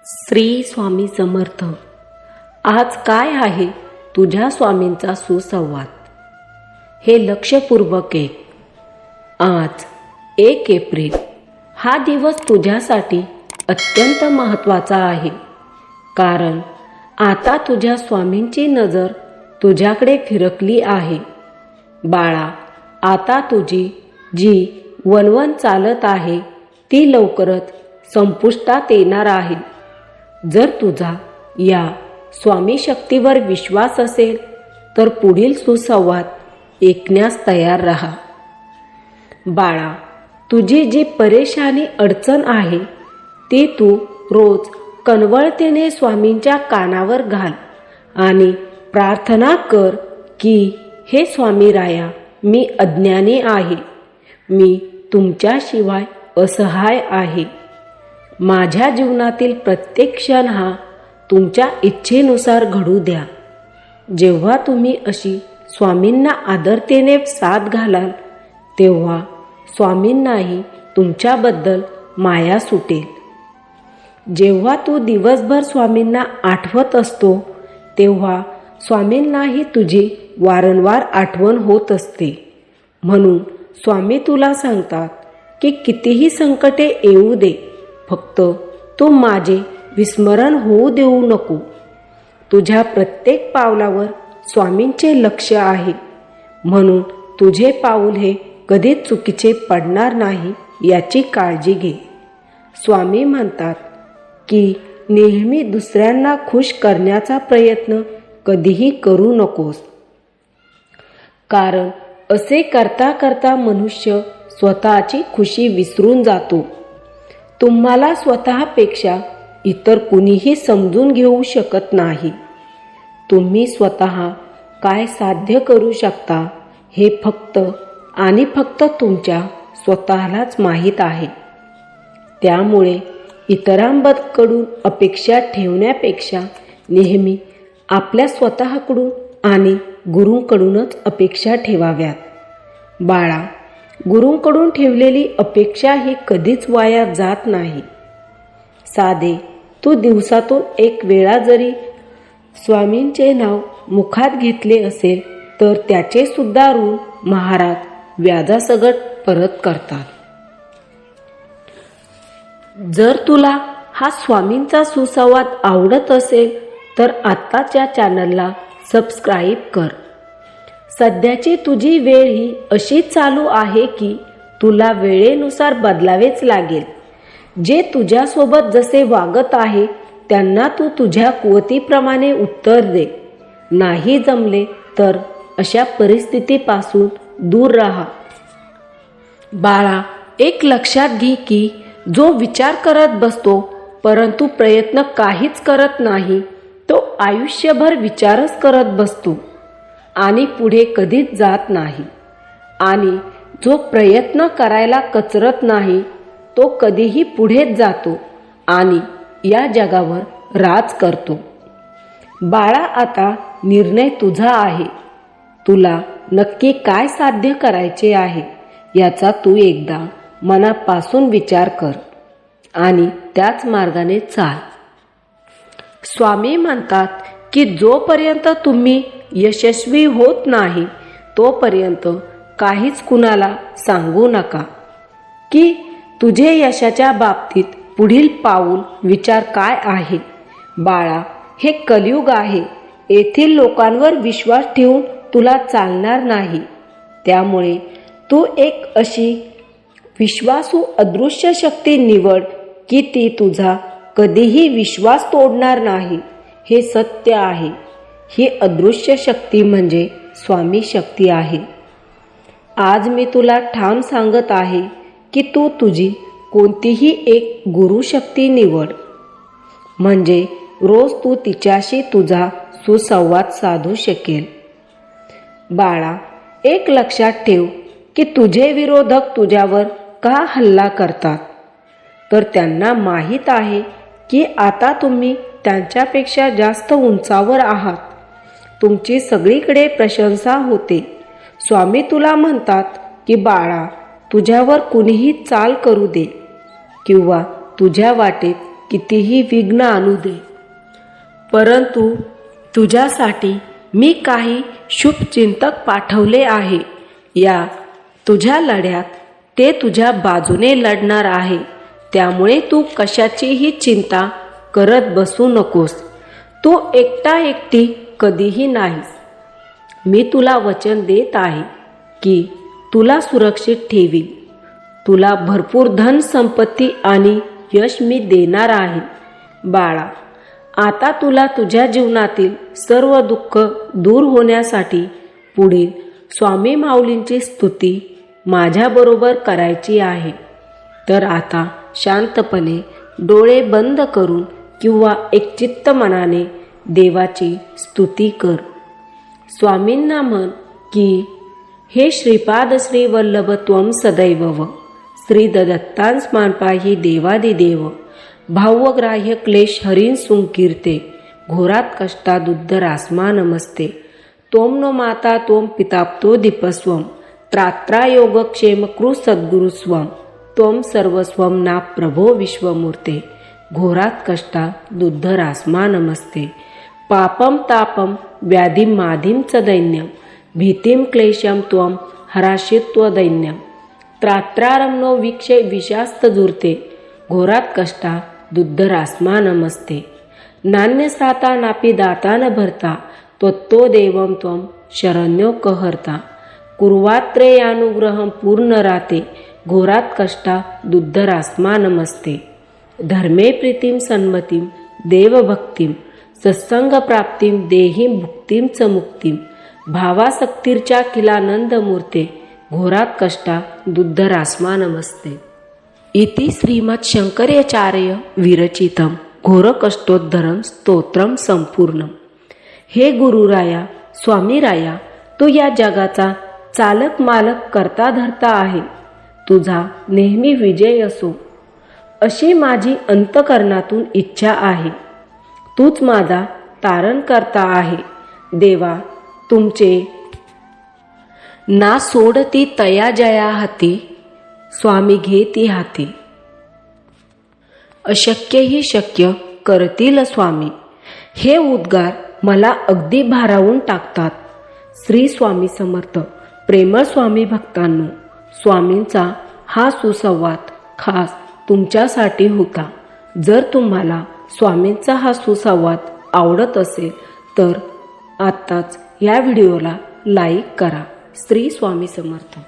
श्री स्वामी समर्थ. आज काय आहे तुझ्या स्वामींचा सुसंवाद? हे लक्षपूर्वक ऐक. आज 1 एप्रिल हा दिवस तुझ्यासाठी अत्यंत महत्त्वाचा आहे, कारण आता तुझ्या स्वामींची नजर तुझ्याकडे फिरकली आहे. बाळा, आता तुझी जी वणवण चालत आहे ती लवकरच संपुष्टात येणार आहे. जर तुझा या स्वामी शक्तीवर विश्वास असेल तर पुढील सुसंवाद ऐकण्यास तयार रहा. बाळा, तुझी जी परेशानी अडचण आहे ती तू रोज कनवळतेने स्वामींच्या कानावर घाल आणि प्रार्थना कर की हे स्वामी राया, मी अज्ञानी आहे, मी तुमच्याशिवाय असहाय आहे. माझ्या जीवनातील प्रत्येक क्षण हा तुमच्या इच्छेनुसार घडू द्या. जेव्हा तुम्ही अशी स्वामींना आदरतेने साथ घालाल तेव्हा स्वामींनाही तुमच्याबद्दल माया सुटेल. जेव्हा तू दिवसभर स्वामींना आठवत असतो तेव्हा स्वामींनाही तुझी वारंवार आठवण होत असते. म्हणून स्वामी तुला सांगतात की कितीही संकटे येऊ दे, फक्त तू माझे विस्मरण होऊ देऊ नको. तुझ्या प्रत्येक पावलावर स्वामींचे लक्ष आहे, म्हणून तुझे पाऊल हे कधीच चुकीचे पडणार नाही याची काळजी घे. स्वामी म्हणतात की नेहमी दुसऱ्यांना खुश करण्याचा प्रयत्न कधीही करू नकोस, कारण असे करता करता मनुष्य स्वतःची खुशी विसरून जातो. तुम्हाला स्वतःपेक्षा इतर कुणीही समजून घेऊ शकत नाही. तुम्ही स्वतः काय साध्य करू शकता हे फक्त आणि फक्त तुमच्या स्वतःलाच माहीत आहे. त्यामुळे इतरांकडून अपेक्षा ठेवण्यापेक्षा नेहमी आपल्या स्वतःकडून आणि गुरूंकडूनच अपेक्षा ठेवाव्यात. बाळा, गुरूंकडून ठेवलेली अपेक्षा ही कधीच वाया जात नाही. साधे तू दिवसातून 1 वेळा जरी स्वामींचे नाव मुखात घेतले असेल तर त्याचे सुद्धा ऋण महाराज व्याजासकट परत करतात. जर तुला हा स्वामींचा सुसंवाद आवडत असेल तर आत्ताच्या चॅनलला सबस्क्राईब कर. सध्याची तुझी वेळ ही अशी चालू आहे की तुला वेळेनुसार बदलावेच लागेल. जे तुझ्यासोबत जसे वागत आहे त्यांना तू तुझ्या कुवतीप्रमाणे उत्तर दे. नाही जमले तर अशा परिस्थितीपासून दूर राहा. बाळा, एक लक्षात घे की जो विचार करत बसतो परंतु प्रयत्न काहीच करत नाही तो आयुष्यभर विचारच करत बसतो आणि पुढे कधीच जात नाही. आणि जो प्रयत्न करायला कचरत नाही तो कधीही पुढेच जातो आणि या जगावर राज करतो. बाळा, आता निर्णय तुझा आहे. तुला नक्की काय साध्य करायचे आहे याचा तू एकदा मनापासून विचार कर आणि त्याच मार्गाने चाल. स्वामी म्हणतात की जोपर्यंत तुम्ही यशस्वी होत नाही तोपर्यंत काहीच कुणाला सांगू नका की तुझे यशाच्या बाबतीत पुढील पाऊल विचार काय आहे. बाळा, हे कलियुग आहे. येथील लोकांवर विश्वास ठेवून तुला चालणार नाही. त्यामुळे तू एक अशी विश्वासू अदृश्य शक्ती निवड की ती तुझा कधीही विश्वास तोडणार नाही. हे सत्य आहे. ही अदृश्य शक्ती म्हणजे स्वामी शक्ती आहे. आज मी तुला ठाम सांगत आहे की तू तुझी कोणतीही एक गुरुशक्ती निवड, म्हणजे रोज तू तिच्याशी तुझा सुसंवाद साधू शकेल. बाळा, एक लक्षात ठेव की तुझे विरोधक तुझ्यावर का हल्ला करतात तर त्यांना माहीत आहे की आता तुम्ही त्यांच्यापेक्षा जास्त उंचावर आहात. तुमची सगळीकडे प्रशंसा होते. स्वामी तुला म्हणतात की बाळा, तुझ्यावर कुणीही चाल करू दे किंवा तुझ्या वाटेत कितीही विघ्न आणू दे, परंतु तुझ्यासाठी मी काही शुभचिंतक पाठवले आहे. या तुझ्या लढ्यात ते तुझ्या बाजूने लढणार आहे. त्यामुळे तू कशाचीही चिंता करत बसू नकोस. तू एकटा एकटी कधीही नाहीस. मी तुला वचन देत आहे की तुला सुरक्षित ठेवील. तुला भरपूर धन संपत्ती आणि यश मी देणार आहे. बाळा, आता तुला तुझ्या जीवनातील सर्व दुःख दूर होण्यासाठी पुढील स्वामी माऊलींची स्तुती माझ्याबरोबर करायची आहे. तर आता शांतपणे डोळे बंद करून किंवा एकचित्त मनाने देवाची स्तुती कर. स्वामींना म्हण की हे श्रीपाद श्री वल्लभ त्वं सदैव श्री दत्तांस्मान पाहि देवादिदेव भावग्राह्य क्लेश हरिं सुंकीर्ते घोरात कष्टादुद्धरास्मा नमस्ते त्वं नो माता त्वं पिताप्तो दीपस्वं त्रात्रा योगक्षेम कृ सद्गुरुस्वं त्वं सर्वस्वं ना प्रभो विश्वमूर्ते घोरात कष्टादुद्धरास्मा नमस्ते पापं तापं व्याधिं माधिं च दैन्यं भीतिं क्लेशं त्वं हराशित्वदैन्यं त्रात्रारम्नो वीक्षे विशास्तजूर्ते घोरात कष्टा दुद्धरास्मा नमस्ते नान्यसाता नापि दाता न भरता त्वत्तो देवं त्वं शरण्यो कहर्ता कुर्वात्रेयानुग्रहं पूर्णराते घोरात कष्टा दुद्धरास्मा नमस्ते धर्मे प्रीतिं सन्मतिं देवभक्तिं सत्संग प्राप्तिं देहि भुक्तिं च मुक्तिं भावासक्तिर्चा किलानंद मूर्ते घोरात कष्टा दुद्धरास्मा नमस्ते. इति श्रीमत् शंकराचार्य विरचितं घोरकष्टोद्धरं स्तोत्रम संपूर्णम. हे गुरुराया, स्वामीराया, तू या जगाचा चालक मालक करता धरता आहे. तुझा नेहमी विजय असो अशी माझी अंतकरणातून इच्छा आहे. तूच माझा तारण करता आहे. देवा, तुमचे ना सोडती तया जया हाती स्वामी घेती हाती. अशक्यही शक्य करतील स्वामी. हे उद्गार मला अगदी भारावून टाकतात. श्री स्वामी समर्थ. प्रेमळ स्वामी भक्तांनो, स्वामींचा हा सुसंवाद खास तुमच्यासाठी होता. जर तुम्हाला स्वामींचा हा सुसंवाद आवडत असेल तर आत्ताच या व्हिडिओला लाईक करा. श्री स्वामी समर्थ.